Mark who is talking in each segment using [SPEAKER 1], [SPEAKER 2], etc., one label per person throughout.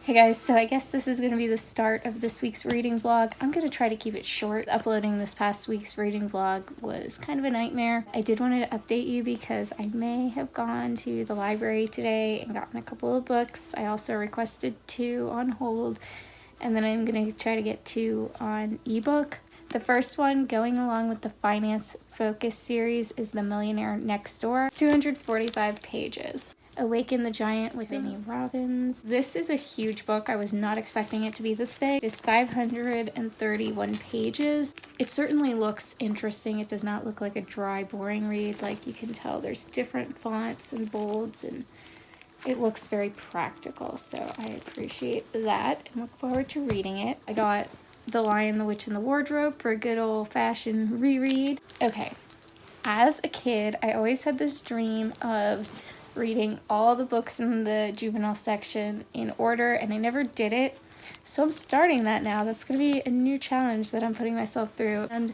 [SPEAKER 1] Hey guys, so I guess this is going to be the start of this week's reading vlog. I'm going to try to keep it short. Uploading this past week's reading vlog was kind of a nightmare. I did want to update you because I may have gone to the library today and gotten a couple of books. I also requested 2 on hold, and then I'm going to try to get 2 on ebook. The first one, going along with the finance focus series, is The Millionaire Next Door. It's 245 pages. Awaken the Giant with Amy Robbins. This is a huge book. I was not expecting it to be this big. It's 531 pages. It certainly looks interesting. It does not look like a dry, boring read. Like, you can tell there's different fonts and bolds, and it looks very practical. So I appreciate that and look forward to reading it. I got The Lion, the Witch, and the Wardrobe for a good old-fashioned reread. Okay, as a kid, I always had this dream of reading all the books in the juvenile section in order, and I never did it. So I'm starting that now. That's going to be a new challenge that I'm putting myself through. And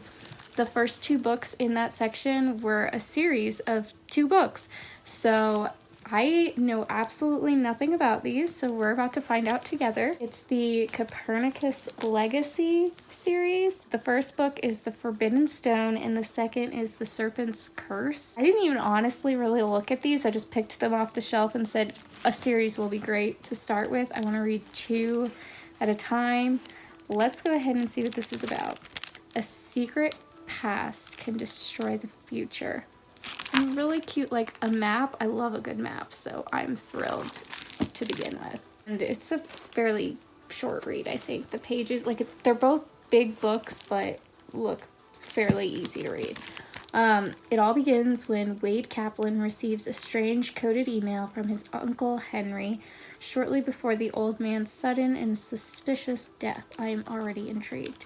[SPEAKER 1] the first 2 books in that section were a series of 2 books. So I know absolutely nothing about these, so we're about to find out together. It's the Copernicus Legacy series. The first book is The Forbidden Stone, and the second is The Serpent's Curse. I didn't even honestly really look at these. I just picked them off the shelf and said a series will be great to start with. I want to read 2 at a time. Let's go ahead and see what this is about. A secret past can destroy the future. And really cute, like a map. I love a good map, so I'm thrilled to begin with. And it's a fairly short read, I think. The pages, like, they're both big books, but look fairly easy to read. It all begins when Wade Kaplan receives a strange coded email from his uncle Henry shortly before the old man's sudden and suspicious death. I am already intrigued.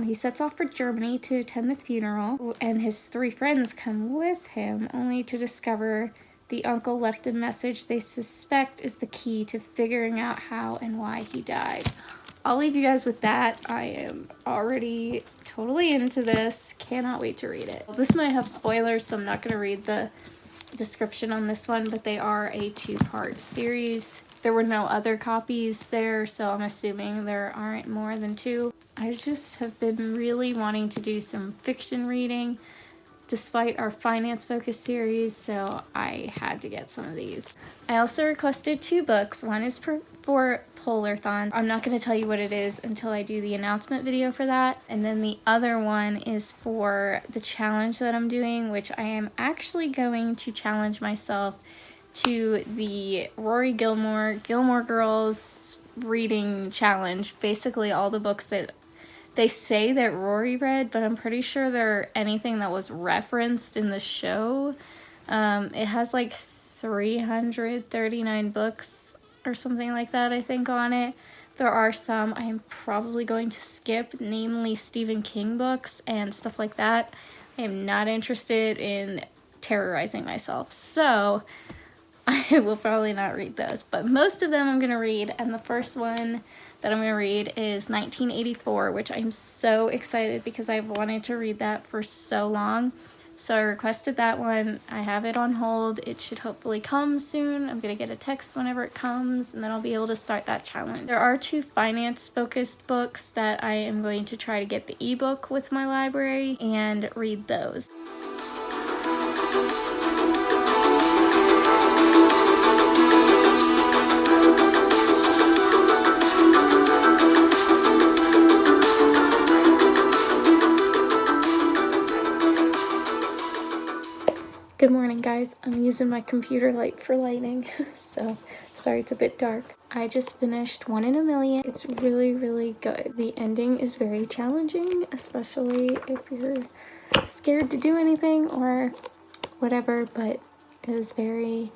[SPEAKER 1] He sets off for Germany to attend the funeral, and his 3 friends come with him, only to discover the uncle left a message they suspect is the key to figuring out how and why he died. I'll leave you guys with that. I am already totally into this. Cannot wait to read it. Well, this might have spoilers, so I'm not going to read the description on this one, but they are a 2-part series. There were no other copies there, so I'm assuming there aren't more than 2. I just have been really wanting to do some fiction reading despite our finance focus series, so I had to get some of these. I also requested 2 books. One is for Polarthon. I'm not going to tell you what it is until I do the announcement video for that. And then the other one is for the challenge that I'm doing, which I am actually going to challenge myself to the Rory Gilmore Girls reading challenge. Basically all the books that they say that Rory read, but I'm pretty sure they're anything that was referenced in the show. It has like 339 books or something like that, I think, on it. There are some I am probably going to skip, namely Stephen King books and stuff like that. I am not interested in terrorizing myself, so I will probably not read those, but most of them I'm going to read, and the first one that I'm going to read is 1984, which I'm so excited because I've wanted to read that for so long. So I requested that one. I have it on hold. It should hopefully come soon. I'm going to get a text whenever it comes, and then I'll be able to start that challenge. There are 2 finance-focused books that I am going to try to get the ebook with my library and read those. Good morning, guys. I'm using my computer light for lighting, so sorry it's a bit dark. I just finished 1 in a Million. It's really, really good. The ending is very challenging, especially if you're scared to do anything or whatever, but it is very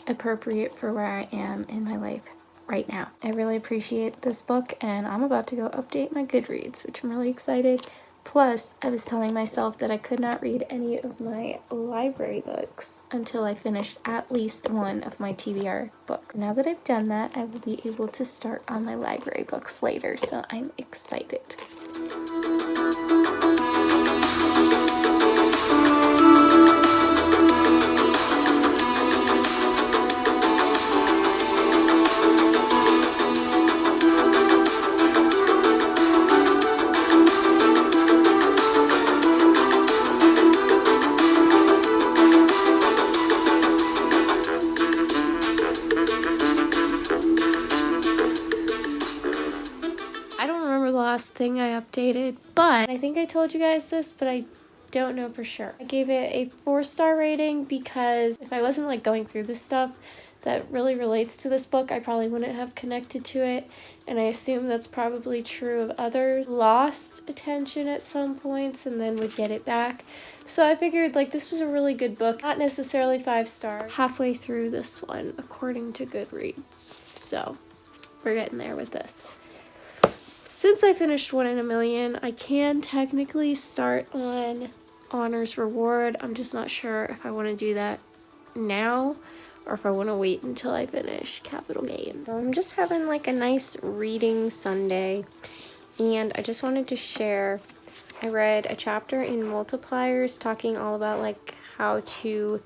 [SPEAKER 1] appropriate for where I am in my life right now. I really appreciate this book, and I'm about to go update my Goodreads, which I'm really excited. Plus, I was telling myself that I could not read any of my library books until I finished at least 1 of my TBR books. Now that I've done that, I will be able to start on my library books later, so I'm excited.
[SPEAKER 2] last thing I updated, but I think I told you guys this, but I don't know for sure. I gave it a 4-star rating because if I wasn't like going through this stuff that really relates to this book, I probably wouldn't have connected to it, and I assume that's probably true of others. Lost attention at some points and then would get it back. So I figured like this was a really good book, not necessarily 5 stars. Halfway through this one according to Goodreads. So we're getting there with this. Since I finished One in a Million, I can technically start on Honors Reward. I'm just not sure if I want to do that now or if I want to wait until I finish Capital Gains. So I'm just having like a nice reading Sunday, and I just wanted to share, I read a chapter in Multipliers talking all about like how to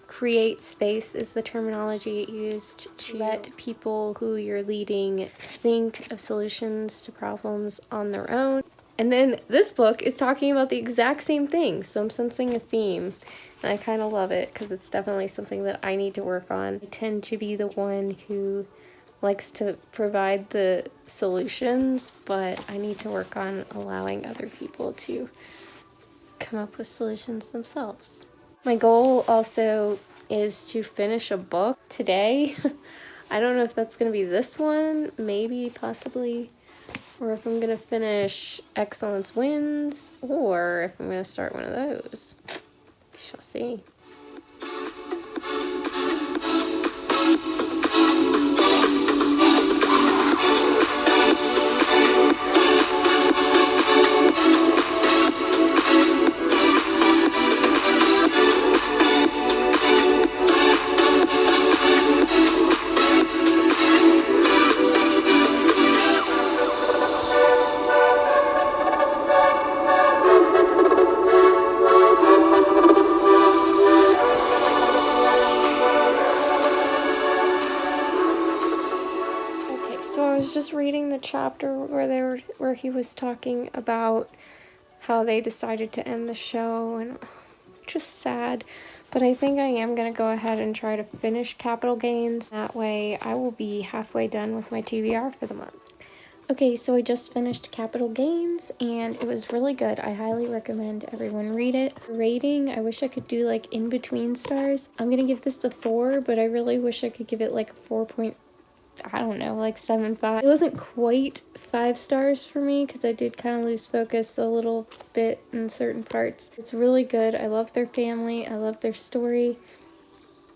[SPEAKER 2] create space is the terminology used to let people who you're leading think of solutions to problems on their own. And then this book is talking about the exact same thing, so I'm sensing a theme, and I kind of love it because it's definitely something that I need to work on. I tend to be the one who likes to provide the solutions, but I need to work on allowing other people to come up with solutions themselves. My goal also is to finish a book today. I don't know if that's going to be this one, maybe, possibly, or if I'm going to finish Excellence Wins, or if I'm going to start one of those. We shall see. Just reading the chapter where he was talking about how they decided to end the show, and just sad, but I think I am going to go ahead and try to finish Capital Gains. That way I will be halfway done with my TBR for the month. Okay, so I just finished Capital Gains, and it was really good. I highly recommend everyone read it. Rating, I wish I could do like in between stars. I'm going to give this a 4, but I really wish I could give it like a 4.5. I don't know, like 7.5. It wasn't quite 5 stars for me because I did kind of lose focus a little bit in certain parts. It's really good. I love their family. I love their story.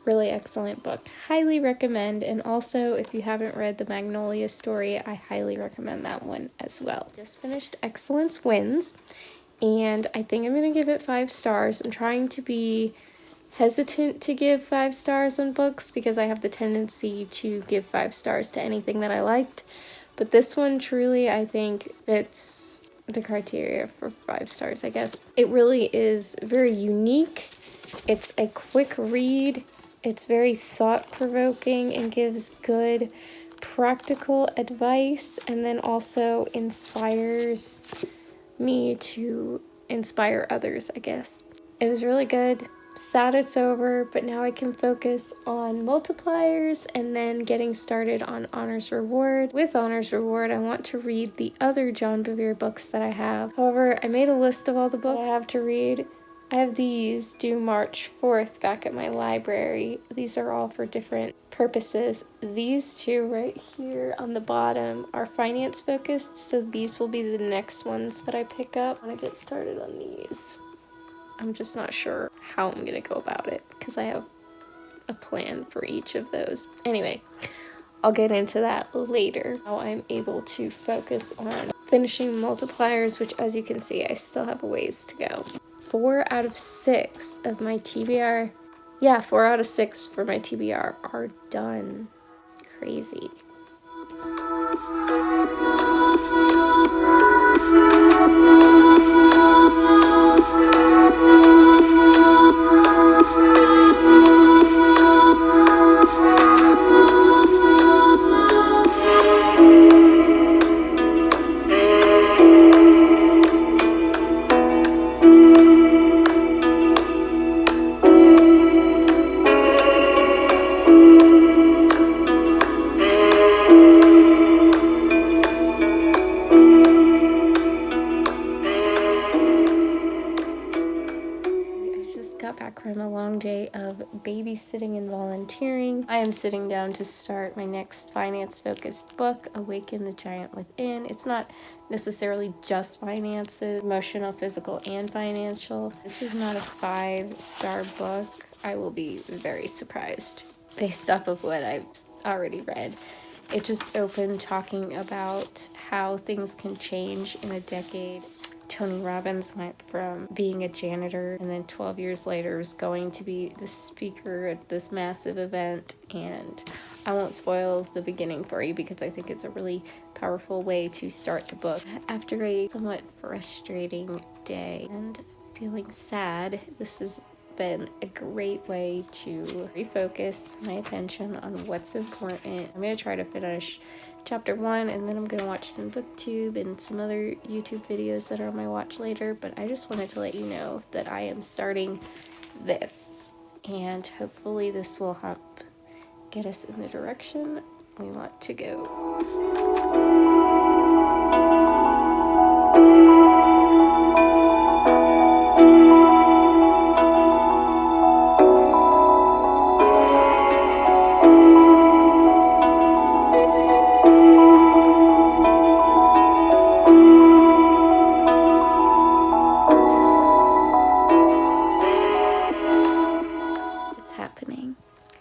[SPEAKER 2] Really excellent book. Highly recommend. And also, if you haven't read the Magnolia story, I highly recommend that one as well. Just finished Excellence Wins, and I think I'm going to give it 5 stars. I'm trying to be hesitant to give 5 stars on books because I have the tendency to give 5 stars to anything that I liked, but this one truly I think fits the criteria for 5 stars, I guess. It really is very unique. It's a quick read. It's very thought-provoking and gives good practical advice, and then also inspires me to inspire others, I guess. It was really good. Sad it's over, but now I can focus on Multipliers and then getting started on Honors Reward. With Honors Reward, I want to read the other John Bevere books that I have. However, I made a list of all the books I have to read. I have these due March 4th back at my library. These are all for different purposes. These two right here on the bottom are finance focused, so these will be the next ones that I pick up when I get started on these. I'm just not sure how I'm going to go about it because I have a plan for each of those. Anyway, I'll get into that later. Now I'm able to focus on finishing Multipliers, which as you can see, I still have a ways to go. 4 out of 6 of my TBR, 4 out of 6 for my TBR are done. Crazy. day of babysitting and volunteering. I am sitting down to start my next finance-focused book, Awaken the Giant Within. It's not necessarily just finances, emotional, physical, and financial. This is not a 5-star book. I will be very surprised based off of what I've already read. It just opened talking about how things can change in a decade. Tony Robbins went from being a janitor and then 12 years later was going to be the speaker at this massive event. And I won't spoil the beginning for you because I think it's a really powerful way to start the book. After a somewhat frustrating day and feeling sad, this has been a great way to refocus my attention on what's important. I'm going to try to finish chapter 1 and then I'm going to watch some booktube and some other YouTube videos that are on my watch later, but I just wanted to let you know that I am starting this and hopefully this will help get us in the direction we want to go.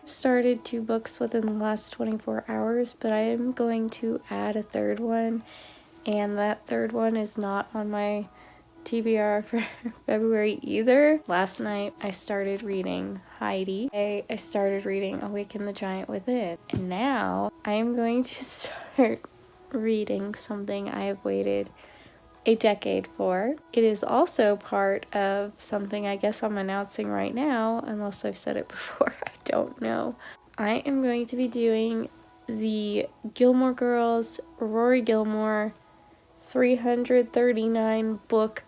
[SPEAKER 2] Started 2 books within the last 24 hours, but I am going to add a 3rd one, and that 3rd one is not on my TBR for February either. Last night I started reading Heidi. I started reading Awaken the Giant Within, and now I am going to start reading something I have waited a decade for. It is also part of something I guess I'm announcing right now, unless I've said it before, I don't know. I am going to be doing the Gilmore Girls, Rory Gilmore 339 book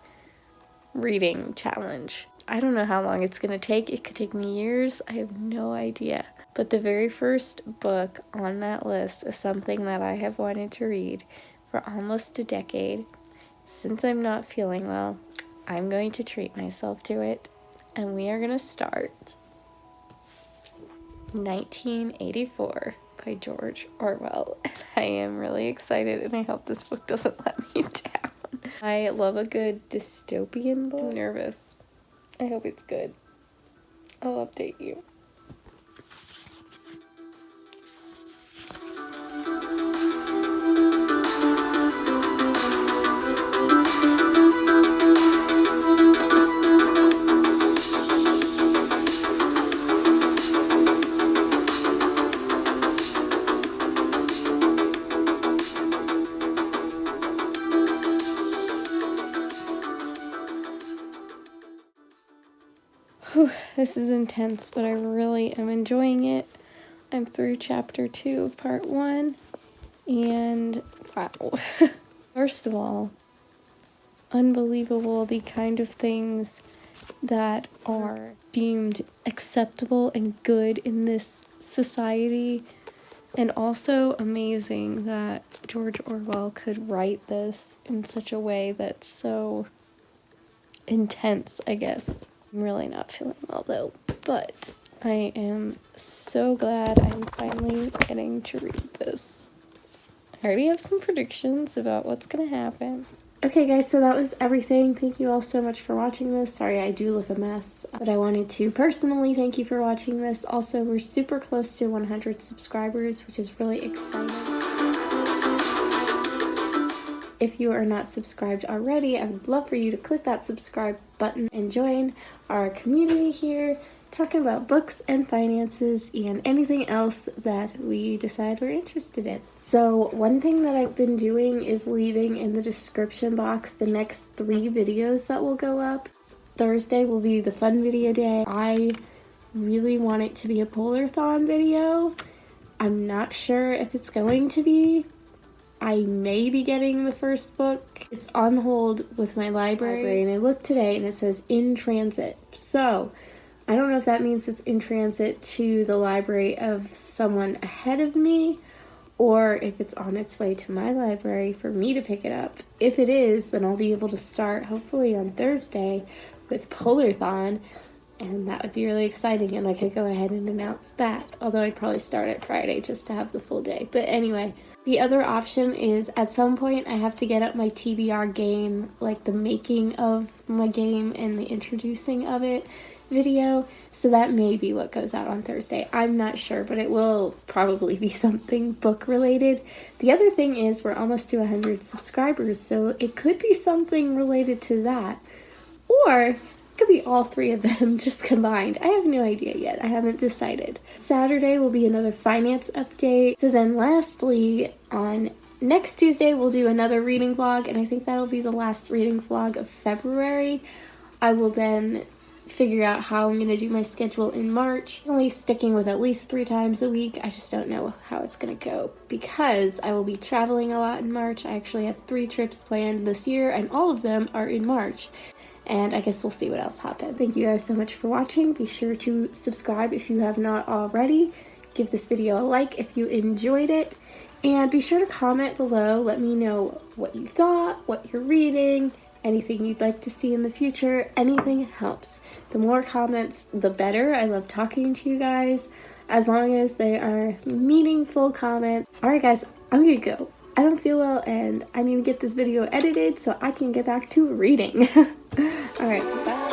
[SPEAKER 2] reading challenge. I don't know how long it's gonna take. It could take me years. I have no idea. But the very first book on that list is something that I have wanted to read for almost a decade. Since I'm not feeling well, I'm going to treat myself to it, and we are going to start 1984 by George Orwell. I am really excited, and I hope this book doesn't let me down. I love a good dystopian book. I'm nervous. I hope it's good. I'll update you. This is intense, but I really am enjoying it. I'm through chapter 2 of part 1, and wow. First of all, unbelievable the kind of things that are deemed acceptable and good in this society, and also amazing that George Orwell could write this in such a way that's so intense, I guess. I'm really not feeling well though, but I am so glad I'm finally getting to read this. I already have some predictions about what's gonna happen. Okay guys, so that was everything. Thank you all so much for watching this. Sorry I do look a mess, but I wanted to personally thank you for watching this. Also, we're super close to 100 subscribers, which is really exciting. If you are not subscribed already, I would love for you to click that subscribe button and join our community here, talking about books and finances and anything else that we decide we're interested in. So one thing that I've been doing is leaving in the description box the next 3 videos that will go up. Thursday will be the fun video day. I really want it to be a Polarthon video. I'm not sure if it's going to be. I may be getting the first book. It's on hold with my library, and I looked today and it says in transit. So I don't know if that means it's in transit to the library of someone ahead of me, or if it's on its way to my library for me to pick it up. If it is, then I'll be able to start hopefully on Thursday with Polarthon, And that would be really exciting, and I could go ahead and announce that. Although I'd probably start at Friday just to have the full day. But anyway, the other option is at some point I have to get up my TBR game, like the making of my game and the introducing of it video. So that may be what goes out on Thursday. I'm not sure, but it will probably be something book related. The other thing is we're almost to 100 subscribers, so it could be something related to that. Or it could be all three of them just combined. I have no idea yet. I haven't decided. Saturday will be another finance update. So then lastly, on next Tuesday, we'll do another reading vlog, and I think that'll be the last reading vlog of February. I will then figure out how I'm going to do my schedule in March. Only sticking with at least 3 times a week. I just don't know how it's going to go because I will be traveling a lot in March. I actually have 3 trips planned this year, and all of them are in March. And I guess we'll see what else happens. Thank you guys so much for watching. Be sure to subscribe if you have not already. Give this video a like if you enjoyed it. And be sure to comment below. Let me know what you thought, what you're reading, anything you'd like to see in the future. Anything helps. The more comments, the better. I love talking to you guys, as long as they are meaningful comments. Alright guys, I'm gonna go. I don't feel well and I need to get this video edited so I can get back to reading. Alright, bye.